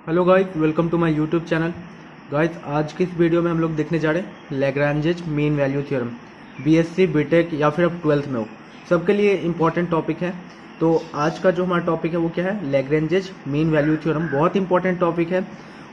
Hello guys, welcome to my YouTube channel. Guys, आज की इस वीडियो में हम लोग देखने जा रहे हैं Lagrange's mean value theorem. BSc, BTech या फिर अब 12th में हो, सबके लिए इंपॉर्टेंट टॉपिक है। तो आज का जो हमारा टॉपिक है वो क्या है? लैग्रेंजेज मीन वैल्यू थ्योरम। बहुत इंपॉर्टेंट टॉपिक है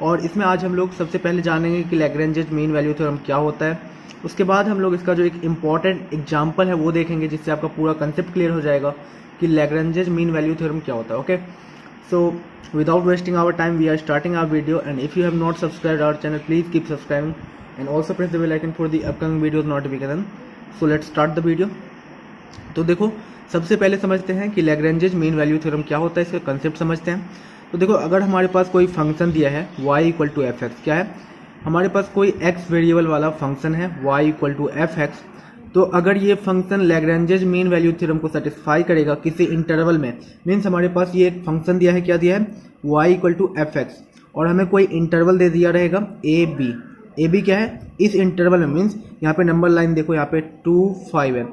और इसमें आज हम लोग सबसे पहले जानेंगे कि लैग्रेंजेज मीन वैल्यू थ्योरम क्या होता है। उसके बाद हम लोग इसका जो एक इम्पॉर्टेंट एग्जाम्पल है वो देखेंगे, जिससे आपका पूरा कंसेप्ट क्लियर हो जाएगा कि लैग्रेंजेज मीन वैल्यू थ्योरम क्या होता है। Okay, so without wasting our time, we are starting our video, and if you have not subscribed our channel, please keep subscribing and also press the bell icon for the upcoming videos notification. So let's start the video. तो देखो, सबसे पहले समझते हैं कि लैग्रेंजेज mean value theorem क्या होता है, इसका कंसेप्ट समझते हैं। तो देखो, अगर हमारे पास कोई फंक्शन दिया है y equal to F X, क्या है हमारे पास कोई x वेरिएबल वाला फंक्शन है y equal to F X. तो अगर ये function Lagrange's mean value theorem को सेटिस्फाई करेगा किसी इंटरवल में, मीन्स हमारे पास ये एक फंक्शन दिया है, क्या दिया है? y equal to F X, और हमें कोई इंटरवल दे दिया रहेगा ए बी क्या है इस इंटरवल में, मीन्स यहाँ पे नंबर लाइन देखो, यहाँ पे 2 5 है।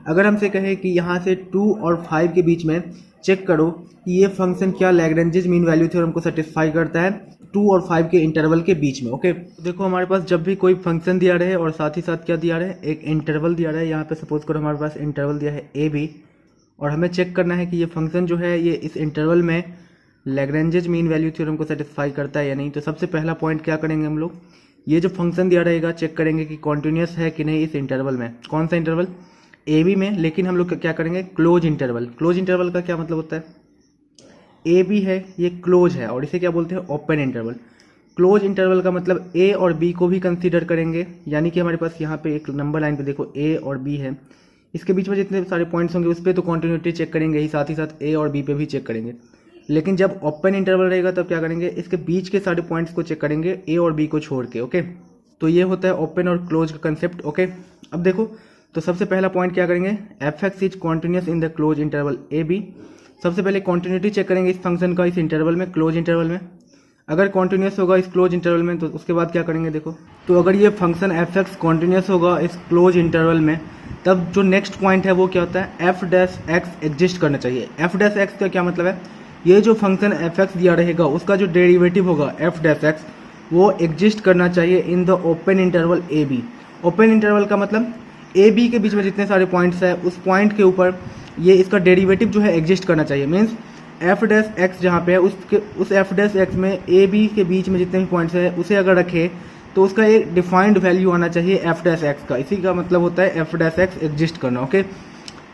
अगर हमसे कहे कि यहाँ से 2 और 5 के बीच में चेक करो कि ये फंक्शन क्या लैग्रेंजेज मीन वैल्यू थ्योरम को सेटिस्फाई करता है 2 और 5 के इंटरवल के बीच में। ओके, देखो हमारे पास जब भी कोई फंक्शन दिया रहे और साथ ही साथ क्या दिया रहे, एक इंटरवल दिया रहे। यहाँ पे सपोज करो हमारे पास इंटरवल दिया है ए बी, और हमें चेक करना है कि ये फंक्शन जो है ये इस इंटरवल में लैग्रेंजेज मीन वैल्यू थ्योरम को सेटिस्फाई करता है या नहीं। तो सबसे पहला पॉइंट क्या करेंगे हम लोग, ये जो फंक्शन दिया रहेगा चेक करेंगे कि कॉन्टिन्यूस है कि नहीं इस इंटरवल में। कौन सा इंटरवल? ए बी में। लेकिन हम लोग क्या करेंगे, क्लोज इंटरवल। क्लोज इंटरवल का क्या मतलब होता है? ए बी है, ये क्लोज है, और इसे क्या बोलते हैं? Open interval. क्लोज इंटरवल का मतलब ए और बी को भी कंसीडर करेंगे, यानी कि हमारे पास यहाँ पे एक नंबर लाइन पे देखो ए और बी है, इसके बीच में जितने सारे पॉइंट्स होंगे उस पर तो कॉन्टिन्यूटी चेक करेंगे ही, साथ ही साथ ए और बी पे भी चेक करेंगे। लेकिन जब ओपन इंटरवल रहेगा तब क्या करेंगे, इसके बीच के सारे पॉइंट्स को चेक करेंगे ए और बी को छोड़ के। ओके, तो ये होता है ओपन और क्लोज का कंसेप्ट। ओके, अब देखो, तो सबसे पहला पॉइंट क्या करेंगे, F X is continuous in the closed interval A B. सबसे पहले कॉन्टिन्यूटी चेक करेंगे इस फंक्शन का इस इंटरवल में, क्लोज इंटरवल में। अगर कॉन्टिन्यूस होगा इस क्लोज इंटरवल में तो उसके बाद क्या करेंगे, देखो, तो अगर ये फंक्शन एफ एक्स कॉन्टिन्यूस होगा इस क्लोज इंटरवल में, तब जो नेक्स्ट पॉइंट है वो क्या होता है, एफ डैश एक्स एग्जिस्ट करना चाहिए। एफ डैश एक्स का क्या मतलब है, ये जो फंक्शन एफ एक्स दिया रहेगा उसका जो डेरिवेटिव होगा एफ डैश एक्स, वो एग्जिस्ट करना चाहिए in the open interval A B. Open interval का मतलब ए बी के बीच में जितने सारे पॉइंट्स है उस पॉइंट के ऊपर ये इसका डेरिवेटिव जो है एग्जिस्ट करना चाहिए। मीन्स एफ डैश एक्स जहाँ पे है उस एफ डैश एक्स में ए बी के बीच में जितने भी पॉइंट्स है उसे अगर रखे तो उसका एक डिफाइंड वैल्यू आना चाहिए एफ डैश एक्स का। इसी का मतलब होता है एफ डैश एक्स एग्जिस्ट करना। ओके,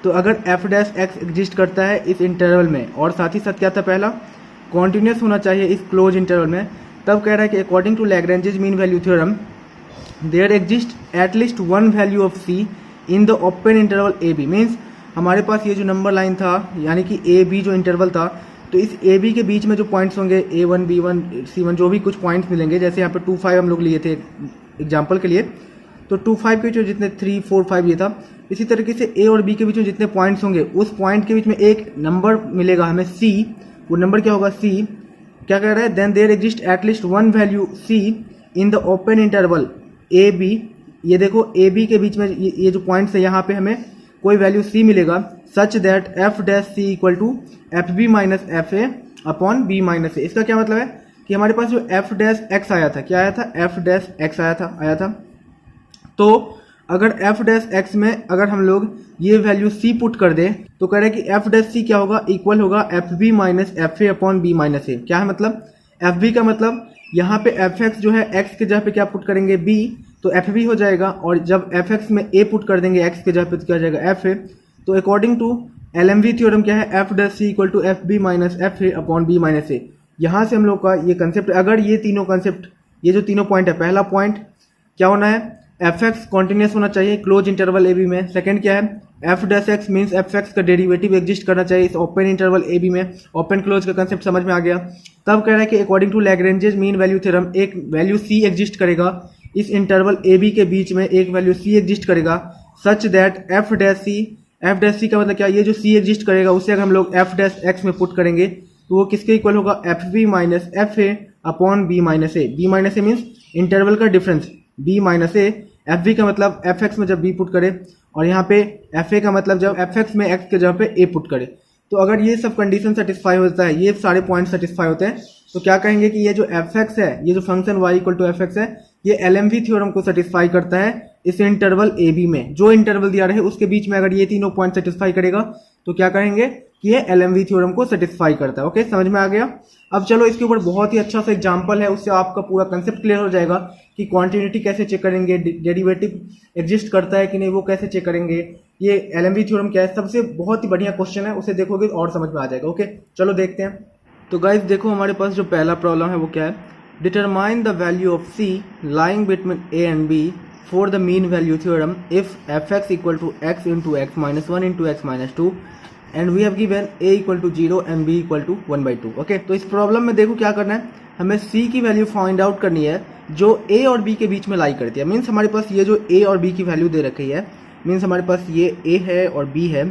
तो अगर एफ डैश एक्स एग्जिस्ट करता है इस इंटरवल में, और साथ ही साथ क्या था, पहला कॉन्टिन्यूस होना चाहिए इस क्लोज इंटरवल में, तब कह रहा है कि according to Lagrange's mean value theorem there exist at least one value of C in the open interval A B. Means हमारे पास ये जो नंबर लाइन था, यानी कि ए बी जो इंटरवल था, तो इस ए बी के बीच में जो पॉइंट्स होंगे ए वन बी वन सी वन, जो भी कुछ पॉइंट्स मिलेंगे, जैसे यहाँ पे 2 5 हम लोग लिए थे एग्जाम्पल के लिए, तो 2 5 के जो जितने 3 4 5 ये था, इसी तरीके से ए और बी के बीच में जितने पॉइंट्स होंगे उस पॉइंट के बीच में एक नंबर मिलेगा हमें सी। वो नंबर क्या होगा, सी। क्या कह रहा है, then there exist at least one value C in the open interval A B. ये देखो, ए बी के बीच में ये जो पॉइंट्स है यहाँ पे हमें कोई वैल्यू सी मिलेगा, such that F dash C equal to F B minus F A upon B minus A. इसका क्या मतलब है कि हमारे पास जो एफ डैश एक्स आया था, क्या आया था, एफ डैश एक्स आया था। तो अगर एफ डैश एक्स में अगर हम लोग ये वैल्यू सी पुट कर दे तो कह रहे हैं कि एफ डैश सी क्या होगा, इक्वल होगा F B minus F A upon B minus A. क्या है मतलब, एफ बी का मतलब यहाँ पे एफ एक्स जो है एक्स के जगह पे क्या पुट करेंगे, बी, तो एफ बी हो जाएगा, और जब एफ एक्स में ए पुट कर देंगे एक्स के जगह पे तो क्या हो जाएगा, एफ ए। तो according to L M V theorem क्या है, F dash C equal to F B minus F A upon B minus A. यहाँ से हम लोग का ये कंसेप्ट, अगर ये तीनों कंसेप्ट, ये जो तीनों पॉइंट है, पहला पॉइंट क्या होना है, एफ एक्स कॉन्टिन्यूस होना चाहिए क्लोज इंटरवल ए बी में। सेकंड क्या है, F dash X means F X का डेरिवेटिव एग्जिस्ट करना चाहिए इस ओपन इंटरवल ए बी में। ओपन क्लोज का कंसेप्ट समझ में आ गया। तब कह रहा है कि according to Lagrange's mean value theorem एक वैल्यू सी एग्जिस्ट करेगा इस इंटरवल ए बी के बीच में, एक वैल्यू सी एग्जिस्ट करेगा, such that F dash C, F dash C का मतलब क्या, ये जो सी एग्जिस्ट करेगा उसे अगर हम लोग एफ डैश एक्स में पुट करेंगे तो वो किसके इक्वल होगा, F B minus F A upon B minus A. B minus A means interval का difference, B minus A. F B का मतलब एफ एक्स में जब बी पुट करे, और यहाँ पे एफ ए का मतलब जब एफ एक्स में एक्स के जगह पे ए पुट करे। तो अगर ये सब कंडीशन सेटिस्फाई होता है, ये सारे पॉइंट सेटिस्फाई होते हैं, तो क्या कहेंगे कि ये जो एफ एक्स है, ये जो function Y equal to F X है, ये एलएमवी थ्योरम को सेटिस्फाई करता है इस इंटरवल ए बी में। जो इंटरवल दिया रहे उसके बीच में अगर ये तीनों पॉइंट सेटिस्फाई करेगा तो क्या कहेंगे कि ये एलएमवी थ्योरम को सेटिस्फाई करता है। ओके, समझ में आ गया। अब चलो इसके ऊपर बहुत ही अच्छा सा एग्जांपल है, उससे आपका पूरा कंसेप्ट क्लियर हो जाएगा कि कॉन्टिन्यूटी कैसे चेक करेंगे, डेरिवेटिव एग्जिस्ट करता है कि नहीं वो कैसे चेक करेंगे, ये एलएमवी थ्योरम क्या है। सबसे बहुत ही बढ़िया क्वेश्चन है, उसे देखोगे और समझ में आ जाएगा। ओके, चलो देखते हैं। तो गाइस देखो, हमारे पास जो पहला प्रॉब्लम है वो क्या है, determine the value of C lying between A and B for the mean value theorem if F X equal to X into X minus one into X minus two and we have given a equal to 0 and b equal to 1/2। Okay, तो इस problem में देखो क्या करना है, हमें c की value find out करनी है जो a और b के बीच में लाई करती है। मीन्स हमारे पास ये जो a और b की वैल्यू दे रखी है, मीन्स हमारे पास ये a है और b है,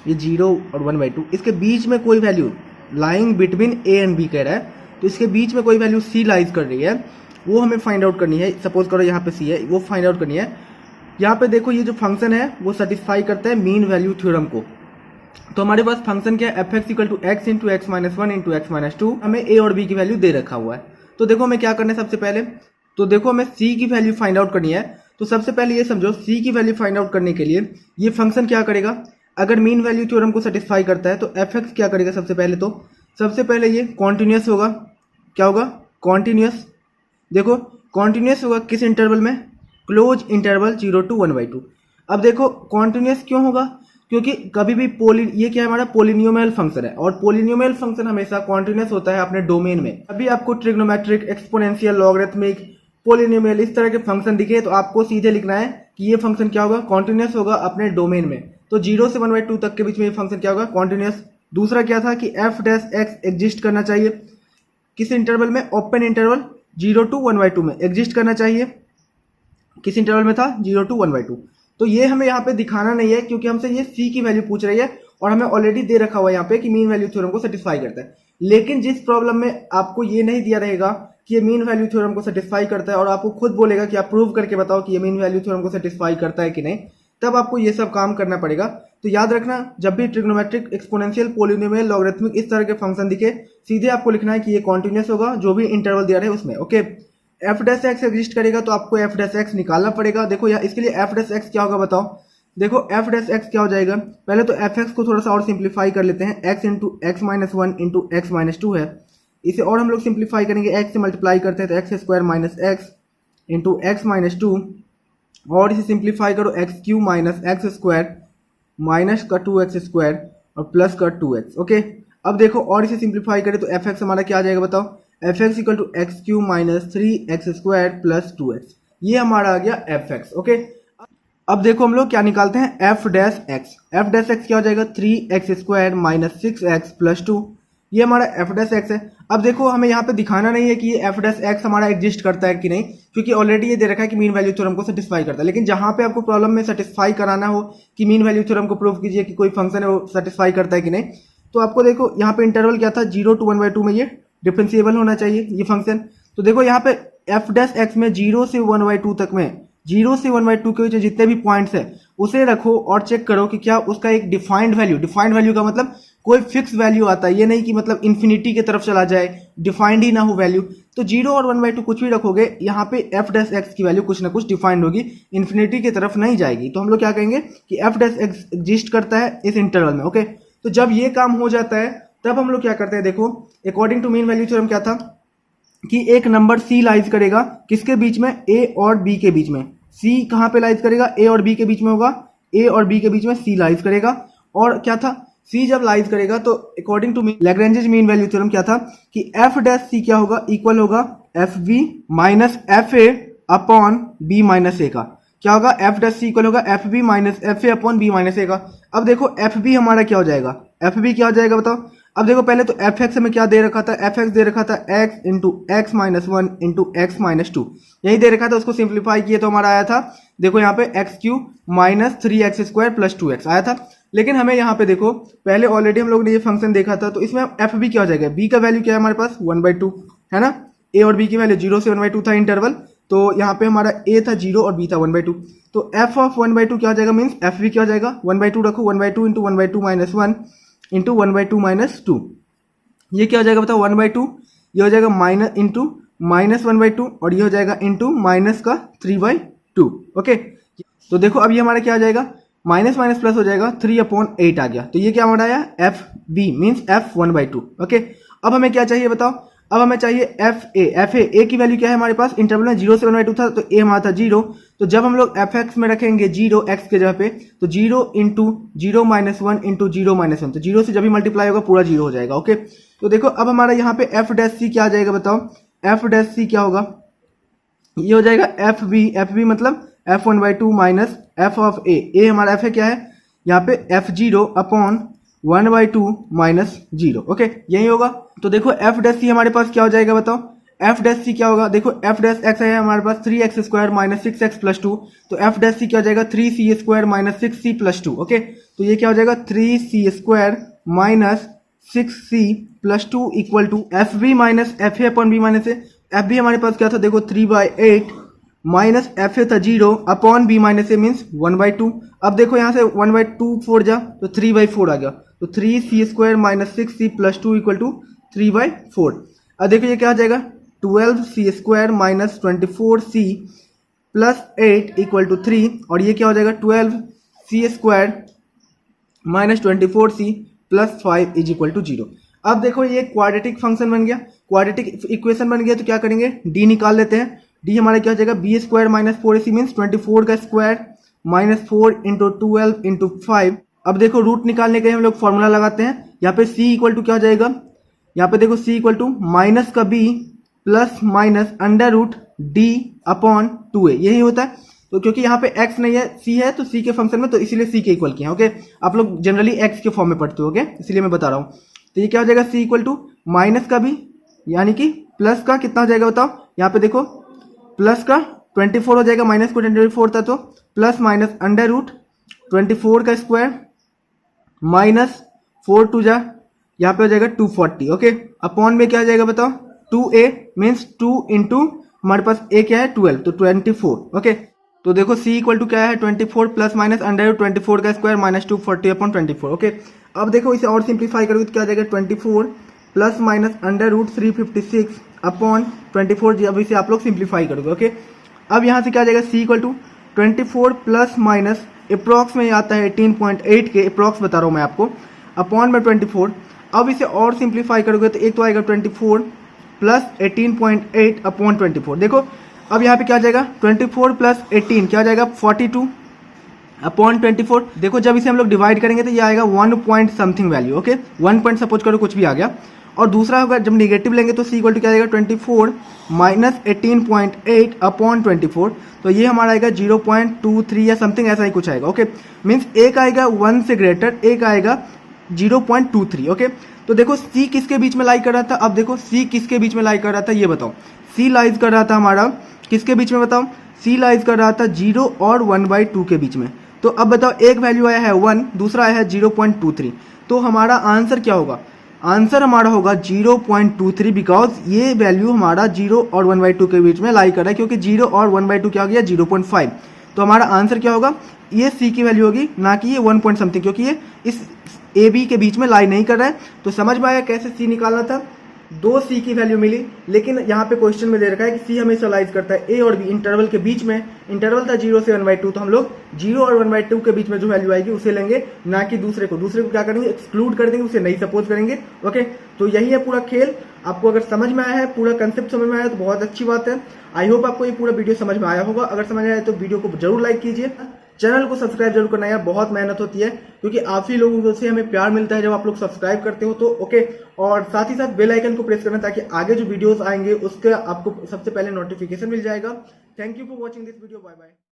ये 0 और 1/2, इसके बीच में कोई value lying between a and b कह रहा है, तो इसके बीच में कोई वैल्यू c लाइज कर रही है, वो हमें फाइंड आउट करनी है। सपोज करो यहाँ पे c है, वो फाइंड आउट करनी है। यहाँ पे देखो ये जो फंक्शन है वो सेटिस्फाई करता है मीन वैल्यू थ्योरम को। तो हमारे पास फंक्शन क्या है, F X equal to X into X minus one into X minus two, हमें ए और बी की वैल्यू दे रखा हुआ है। तो देखो हमें क्या करना है, सबसे पहले तो देखो हमें सी की वैल्यू फाइंड आउट करनी है। तो सबसे पहले ये समझो, सी की वैल्यू फाइंड आउट करने के लिए ये फंक्शन क्या करेगा, अगर मीन वैल्यू थ्योरम को सेटिस्फाई करता है तो एफ एक्स क्या करेगा, सबसे पहले ये कॉन्टिन्यूस होगा। क्या होगा, कॉन्टिन्यूस। देखो कॉन्टिन्यूस होगा किस इंटरवल में, क्लोज इंटरवल 0 to 1/2। अब देखो कॉन्टिन्यूस क्यों होगा, क्योंकि कभी भी ये क्या है, हमारा पोलिनियोमियल फंक्शन है और पोलिनियोमियल फंक्शन हमेशा कॉन्टिन्यूस होता है अपने डोमेन में। अभी आपको ट्रिग्नोमेट्रिक, एक्सपोनेंशियल, लॉगरिथमिक, पोलिनियोमियल इस तरह के फंक्शन दिखे तो आपको सीधे लिखना है कि ये फंक्शन क्या होगा, कॉन्टिन्यूस होगा अपने डोमेन में। तो 0 से 1/2 तक के बीच में ये फंक्शन क्या होगा, कॉन्टिन्यूस। दूसरा क्या था कि एफ डैश एक्स एग्जिस्ट करना चाहिए किस इंटरवल में, ओपन इंटरवल 0 to 1/2 में एग्जिस्ट करना चाहिए। किस इंटरवल में था, 0 to 1/2। तो ये हमें यहाँ पे दिखाना नहीं है क्योंकि हमसे ये c की वैल्यू पूछ रही है और हमें ऑलरेडी दे रखा हुआ है यहाँ पे कि मीन वैल्यू थ्योरम को सेटिस्फाई करता है। लेकिन जिस प्रॉब्लम में आपको ये नहीं दिया रहेगा कि ये मीन वैल्यू थ्योरम को सेटिस्फाई करता है और आपको खुद बोलेगा कि आप प्रूव करके बताओ कि ये मीन वैल्यू थ्योरम को सेटिस्फाई करता है कि नहीं, तब आपको ये सब काम करना पड़ेगा। तो याद रखना, जब भी ट्रिग्नोमेट्रिक, एक्सपोनेंशियल, पोलिनोमियल, लॉगरिथमिक इस तरह के फंक्शन दिखे, सीधे आपको लिखना है कि ये कॉन्टिन्यूस होगा जो भी इंटरवल दिया रहे उसमें। Okay, F dash x exist करेगा तो आपको एफ डैश एक्स निकालना पड़ेगा। देखो यार, इसके लिए एफ डैश एक्स क्या होगा बताओ। देखो एफ डैश एक्स क्या हो जाएगा, पहले तो एफ एक्स को थोड़ा सा और सिंप्लीफाई कर लेते हैं। X into X minus one into X minus to है, इसे और हम लोग सिंप्लीफाई करेंगे, एक्स से मल्टीप्लाई करते हैं तो x square minus x into X minus to, और इसे सिंप्लीफाई करो x cube minus x square minus का 2x स्क्वायर और प्लस का 2x। ओके, अब देखो और इसे सिंप्लीफाई करें तो एफ एक्स हमारा क्या आ जाएगा बताओ, F X equal to X cube minus 3x square plus 2x, ये हमारा आ गया एफ एक्स। ओके, अब देखो हम लोग क्या निकालते हैं, F dash x. F dash x क्या हो जाएगा, 3x square minus 6x plus 2, ये हमारा एफ डैश एक्स है। अब देखो हमें यहाँ पे दिखाना नहीं है कि ये एफ डैश एक्स हमारा एग्जिस्ट करता है कि नहीं, क्योंकि ऑलरेडी ये दे रखा है कि मीन वैल्यू थ्योरम को सेटिस्फाई करता है। लेकिन जहाँ पे आपको प्रॉब्लम में सेटिस्फाई कराना हो कि मीन वैल्यू थ्योरम को प्रूव कीजिए कि कोई फंक्शन है वो सेटिस्फाई करता है कि नहीं, तो आपको देखो यहाँ पे इंटरवल क्या था, 0 to 1/2 में ये डिफरेंशिएबल होना चाहिए ये फंक्शन। तो देखो यहाँ पे एफ डैश एक्स में 0 से 1/2 तक में, 0 से 1/2 के बीच जितने भी पॉइंट्स है उसे रखो और चेक करो कि क्या उसका एक डिफाइंड वैल्यू का मतलब कोई फिक्स वैल्यू आता है, ये नहीं कि मतलब इन्फिनिटी की तरफ चला जाए, डिफाइंड ही ना हो वैल्यू। तो 0 और 1/2 कुछ भी रखोगे, यहाँ पे एफ डैश एक्स की वैल्यू कुछ ना कुछ डिफाइंड होगी, इन्फिनिटी की तरफ नहीं जाएगी। तो हम लोग क्या कहेंगे कि एफ डैश एक्स एग्जिस्ट करता है इस इंटरवल में। ओके, तो जब ये काम हो जाता है तब हम लोग क्या करते हैं, देखो according to mean value theorem क्या था कि एक नंबर सी लाइज करेगा किसके बीच में, ए और बी के बीच में। सी कहाँ पे लाइज करेगा, ए और बी के बीच में होगा, ए और बी के बीच में सी लाइज करेगा। और क्या था, सी जब लाइज करेगा तो according to Lagrange's mean value theorem क्या था कि एफ डैश सी क्या होगा, इक्वल होगा F B minus F A upon B minus A का। क्या होगा, एफ डैश सी इक्वल होगा F B minus F A upon B minus A का। अब देखो एफ बी हमारा क्या हो जाएगा, एफ बी क्या हो जाएगा बताओ। अब देखो पहले तो एफ एक्स में क्या दे रखा था, एफ एक्स दे रखा था x into X minus one into X minus to, यही दे रखा था। उसको सिंप्लीफाई किए तो हमारा आया था, देखो यहाँ पे x cube minus 3x square plus 2x आया था। लेकिन हमें यहाँ पे देखो पहले ऑलरेडी हम लोग ने ये फंक्शन देखा था, तो इसमें एफ बी क्या हो जाएगा, बी का वैल्यू क्या है हमारे पास 1/2 है ना, ए और बी की वैल्यू 0 से 1/2 था इंटरवल, तो यहाँ पे हमारा ए था 0 और बी था 1/2। तो एफ ऑफ 1/2 क्या हो जाएगा, मीन्स एफ बी क्या हो जाएगा 1/2 रखो, 1/2 इंटू 1/2 माइनस 1 इंटू 1/2 माइनस 2, ये क्या हो जाएगा बताओ 1/2 ये हो जाएगा माइनस इंटू -1/2 और ये हो जाएगा इंटू माइनस का 3/2। ओके, तो देखो अब ये हमारा क्या आ जाएगा, माइनस माइनस प्लस हो जाएगा, 3/8 आ गया। तो ये क्या हमारा आया, F B means f1/2। Okay, अब हमें क्या चाहिए बताओ, अब हमें चाहिए एफ ए की वैल्यू क्या है हमारे पास, इंटरवल में 0 से 1/2 था तो ए हमारा था 0। तो जब हम लोग एफ एक्स में रखेंगे 0 एक्स के जगह पे, तो 0 इंटू 0 - 1 इंटू 0 - 1, तो 0 से जब भी मल्टीप्लाई होगा पूरा 0 हो जाएगा। ओके, तो देखो अब हमारा यहाँ पे एफ डैश सी क्या आ जाएगा बताओ, एफ डैश सी क्या होगा, ये हो जाएगा एफ बी मतलब f1/2 माइनस एफ ऑफ ए हमारा एफ है क्या है यहाँ पे f0 अपॉन 1/2 माइनस 0। ओके, यही होगा। तो देखो एफ डैश सी हमारे पास क्या हो जाएगा बताओ, एफ डैश सी क्या होगा, देखो एफ डैश एक्स है हमारे पास 3x² माइनस 6x + 2, तो एफ डैश सी क्या हो जाएगा 3c² माइनस 6c + 2। ओके, तो ये क्या हो जाएगा 3c² minus 6c + 2 equal to F B minus F A upon B minus A. F B हमारे पास क्या था देखो 3/8 माइनस एफ ए था 0 upon B minus A means 1/2। अब देखो यहाँ से 1/2 4 जा तो 3/4 आ गया, तो 3c² minus 6c + 2 equal to 3/4। अब देखो ये क्या आ जाएगा 12c² minus 24c + 8 equal to 3, और ये क्या हो जाएगा 12c² minus 24c + 5 is equal to 0। अब देखो ये क्वाड्रेटिक फंक्शन बन गया, क्वाड्रेटिक इक्वेशन बन गया, तो क्या करेंगे डी निकाल लेते हैं। डी हमारा क्या हो जाएगा b² माइनस 4ac मीन्स 24 का स्क्वायर माइनस 4 इंटू 12 इंटू 5। अब देखो रूट निकालने के लिए हम लोग फॉर्मूला लगाते हैं, यहाँ पे c इक्वल टू क्या हो जाएगा, यहाँ पे देखो c इक्वल टू माइनस का b plus minus √d upon 2a, यही होता है। तो क्योंकि यहाँ पे x नहीं है c है तो c के फंक्शन में, तो इसीलिए c के इक्वल किया। ओके, आप लोग जनरली x के फॉर्म में पढ़ते हो, ओके, इसीलिए मैं बता रहा हूँ। तो ये क्या हो जाएगा c इक्वल टू माइनस का b यानी कि प्लस का कितना हो जाएगा बताओ, यहाँ पे देखो प्लस का 24 हो जाएगा, माइनस को 24 था तो प्लस माइनस √24 का स्क्वायर माइनस 4 2 जा, यहाँ पे हो जाएगा 240। ओके, अपॉन में क्या आ जाएगा बताओ 2a मीन्स 2 इंटू हमारे पास a क्या है 12 तो 24। ओके, तो देखो c इक्वल टू क्या है 24 प्लस माइनस √24 का स्क्वायर माइनस 240 अपॉन 24। ओके, अब देखो इसे और सिंप्लीफाई करोगे तो क्या आ जाएगा 24 प्लस माइनस √356 अपॉन 24। अब इसे आप लोग सिंप्लीफाई करोगे। ओके, अब यहाँ से क्या आ जाएगा c equal to 24 plus minus approx में आता है 18.8 के, अप्रॉक्स बता रहा हूँ मैं आपको, अपॉन में 24। अब इसे और सिंप्लीफाई करोगे तो एक तो आएगा 24 प्लस 18.8 अपॉन 24। देखो अब यहाँ पे क्या आ जाएगा 24 प्लस 18 क्या आ जाएगा 42 अपॉन 24। देखो जब इसे हम लोग डिवाइड करेंगे तो ये आएगा 1 point something value. Okay, 1 point suppose करो कुछ भी आ गया। और दूसरा होगा जब नेगेटिव लेंगे तो c इक्वल टू क्या आएगा 24 माइनस 18.8 अपॉन 24, तो ये हमारा आएगा 0.23 या समथिंग ऐसा ही कुछ आएगा। ओके, मीन्स एक आएगा 1 से ग्रेटर, एक आएगा 0.23। ओके, तो देखो c किसके बीच में लाई कर रहा था, अब देखो c किसके बीच में लाई कर रहा था ये बताओ, c लाइज कर रहा था हमारा किसके बीच में बताओ, c लाइज कर रहा था 0 और 1/2 के बीच में। तो अब बताओ एक वैल्यू आया है 1, दूसरा आया है 0.23, तो हमारा आंसर क्या होगा, आंसर हमारा होगा 0.23 बिकॉज ये वैल्यू हमारा 0 और 1/2 के बीच में लाई कर रहा है, क्योंकि 0 और 1/2 क्या हो गया 0.5। तो हमारा आंसर क्या होगा, ये c की वैल्यू होगी, ना कि ये 1 पॉइंट समथिंग, क्योंकि ये इस ए बी के बीच में लाई नहीं कर रहा है। तो समझ में आया कैसे c निकालना था। 2 c की वैल्यू मिली, लेकिन यहाँ पे क्वेश्चन में दे रखा है कि c हमेशा लाइज करता है a और b इंटरवल के बीच में। इंटरवल था 0 से 1/2, तो हम लोग 0 और 1/2 के बीच में जो वैल्यू आएगी उसे लेंगे, ना कि दूसरे को क्या करेंगे एक्सक्लूड कर देंगे, उसे नहीं सपोज करेंगे। ओके, तो यही है पूरा खेल। आपको अगर समझ में आया है, पूरा कंसेप्ट समझ में आया है तो बहुत अच्छी बात है। आई होप आपको ये पूरा वीडियो समझ में आया होगा। अगर समझ आया है तो वीडियो को जरूर लाइक कीजिए, चैनल को सब्सक्राइब जरूर करना है, बहुत मेहनत होती है, क्योंकि आप ही लोगों से हमें प्यार मिलता है जब आप लोग सब्सक्राइब करते हो। तो ओके, और साथ ही साथ बेल आइकन को प्रेस करना ताकि आगे जो वीडियोस आएंगे उसके आपको सबसे पहले नोटिफिकेशन मिल जाएगा। Thank you for watching this video, bye bye.